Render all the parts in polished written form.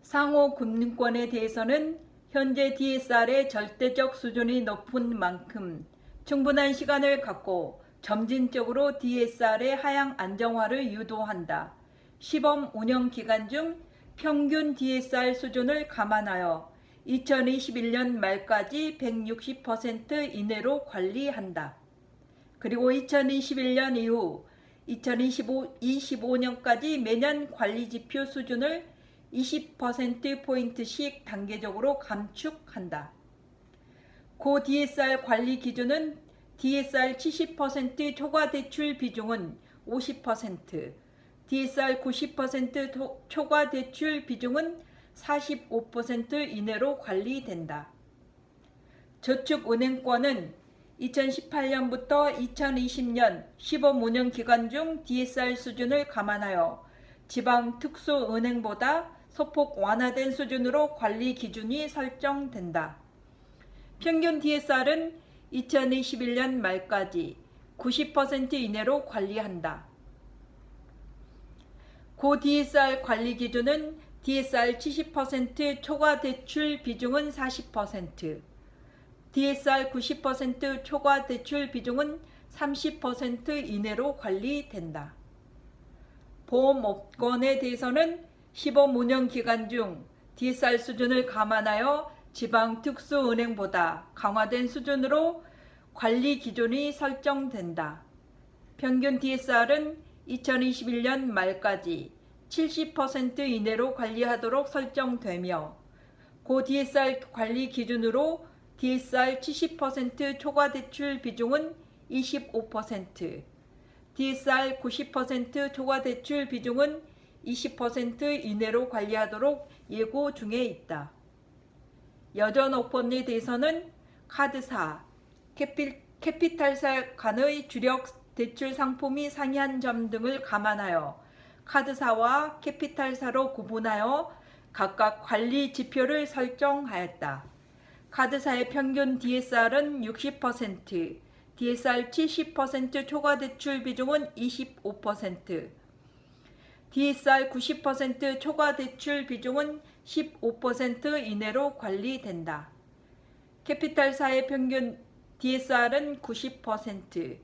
상호 금융권에 대해서는 현재 DSR의 절대적 수준이 높은 만큼 충분한 시간을 갖고 점진적으로 DSR의 하향 안정화를 유도한다. 시범 운영 기간 중 평균 DSR 수준을 감안하여 2021년 말까지 160% 이내로 관리한다. 그리고 2021년 이후 2025년까지 매년 관리지표 수준을 20%포인트씩 단계적으로 감축한다. 고 DSR 관리 기준은 DSR 70% 초과 대출 비중은 50%, DSR 90% 초과 대출 비중은 45% 이내로 관리된다. 저축은행권은 2018년부터 2020년 시범 운영 기간 중 DSR 수준을 감안하여 지방 특수은행보다 소폭 완화된 수준으로 관리 기준이 설정된다. 평균 DSR은 2021년 말까지 90% 이내로 관리한다. 고 DSR 관리 기준은 DSR 70% 초과 대출 비중은 40%, DSR 90% 초과 대출 비중은 30% 이내로 관리된다. 보험업권에 대해서는 시범 운영 기간 중 DSR 수준을 감안하여 지방 특수은행보다 강화된 수준으로 관리 기준이 설정된다. 평균 DSR은 2021년 말까지 70% 이내로 관리하도록 설정되며 고 DSR 관리 기준으로 DSR 70% 초과 대출 비중은 25%, DSR 90% 초과 대출 비중은 20% 이내로 관리하도록 예고 중에 있다. 여전업권에 대해서는 카드사, 캐피탈사 간의 주력 대출 상품이 상이한 점 등을 감안하여 카드사와 캐피탈사로 구분하여 각각 관리 지표를 설정하였다. 카드사의 평균 DSR은 60%, DSR 70% 초과 대출 비중은 25%, DSR 90% 초과 대출 비중은 15% 이내로 관리된다. 캐피탈사의 평균 DSR은 90%,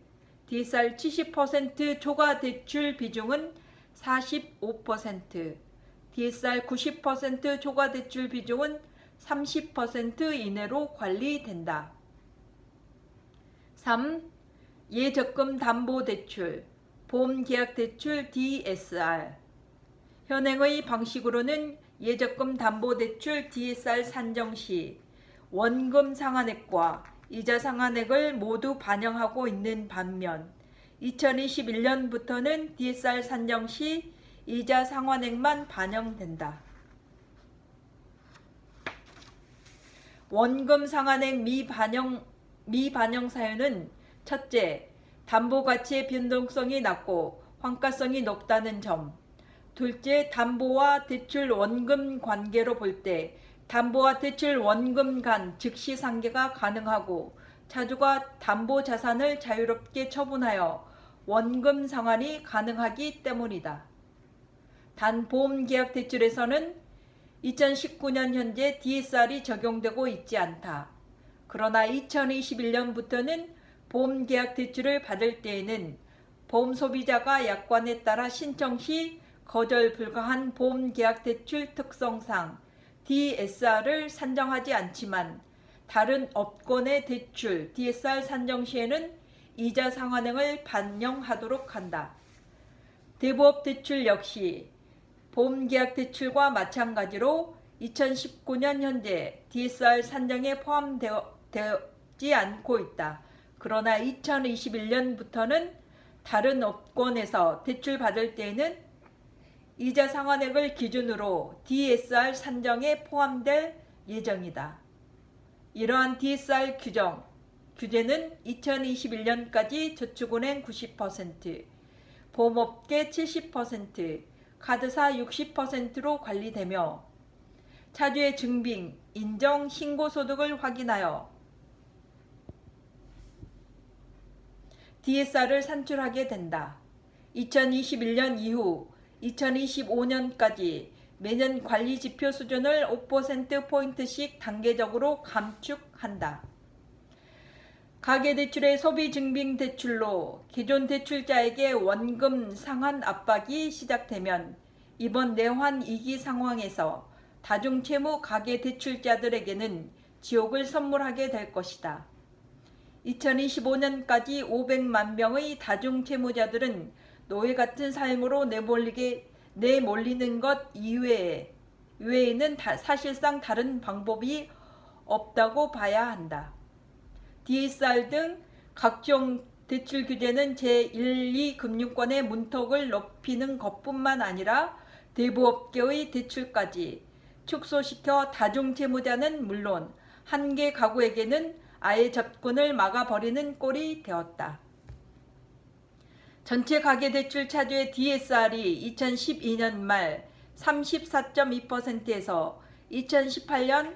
DSR 70% 초과 대출 비중은 45%, DSR 90% 초과 대출 비중은 30% 이내로 관리된다. 3. 예적금 담보대출, 보험계약대출 DSR. 현행의 방식으로는 예적금 담보대출 DSR 산정 시 원금 상환액과 이자 상환액을 모두 반영하고 있는 반면 2021년부터는 DSR 산정 시 이자 상환액만 반영된다. 원금 상환액 미반영 사유는 첫째, 담보가치의 변동성이 낮고 환가성이 높다는 점. 둘째, 담보와 대출 원금 관계로 볼 때 담보와 대출 원금 간 즉시 상계가 가능하고 차주가 담보 자산을 자유롭게 처분하여 원금 상환이 가능하기 때문이다. 단 보험계약 대출에서는 2019년 현재 DSR이 적용되고 있지 않다. 그러나 2021년부터는 보험계약 대출을 받을 때에는 보험소비자가 약관에 따라 신청 시 거절 불가한 보험계약 대출 특성상 DSR을 산정하지 않지만 다른 업권의 대출 DSR 산정 시에는 이자 상환액을 반영하도록 한다. 대부업 대출 역시 보험계약 대출과 마찬가지로 2019년 현재 DSR 산정에 포함되지 않고 있다. 그러나 2021년부터는 다른 업권에서 대출 받을 때에는 이자 상환액을 기준으로 DSR 산정에 포함될 예정이다. 이러한 DSR 규제는 2021년까지 저축은행 90%, 보험업계 70%, 카드사 60%로 관리되며 차주의 증빙, 인정, 신고소득을 확인하여 DSR을 산출하게 된다. 2021년 이후 2025년까지 매년 관리 지표 수준을 5%포인트씩 단계적으로 감축한다. 가계대출의 소비 증빙 대출로 기존 대출자에게 원금 상환 압박이 시작되면 이번 내환 위기 상황에서 다중채무 가계대출자들에게는 지옥을 선물하게 될 것이다. 2025년까지 500만 명의 다중채무자들은 노예 같은 삶으로 내몰리는 것 이외에는 사실상 다른 방법이 없다고 봐야 한다. DSR 등 각종 대출 규제는 제1, 2금융권의 문턱을 높이는 것뿐만 아니라 대부업계의 대출까지 축소시켜 다중채무자는 물론 한계 가구에게는 아예 접근을 막아버리는 꼴이 되었다. 전체 가계대출 차주의 DSR이 2012년 말 34.2%에서 2018년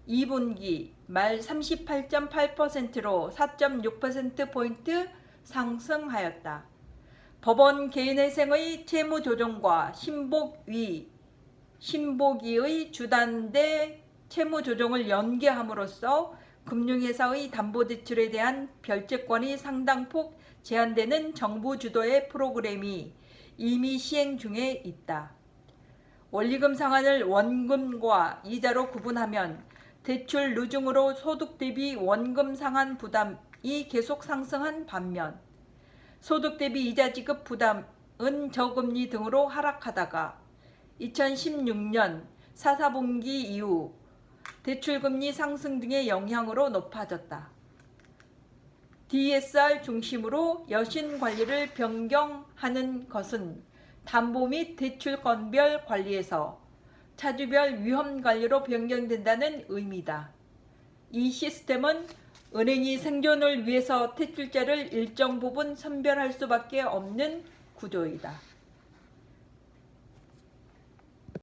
2분기 말 38.8%로 4.6%포인트 상승하였다. 법원 개인회생의 채무조정과 신복위의 주단대 채무조정을 연계함으로써 금융회사의 담보대출에 대한 결재권이 상당폭 제한되는 정부 주도의 프로그램이 이미 시행 중에 있다. 원리금 상환을 원금과 이자로 구분하면 대출 누중으로 소득 대비 원금 상환 부담이 계속 상승한 반면 소득 대비 이자 지급 부담은 저금리 등으로 하락하다가 2016년 4분기 이후 대출금리 상승 등의 영향으로 높아졌다. DSR 중심으로 여신 관리를 변경하는 것은 담보 및 대출건별 관리에서 차주별 위험 관리로 변경된다는 의미다. 이 시스템은 은행이 생존을 위해서 대출자를 일정 부분 선별할 수밖에 없는 구조이다.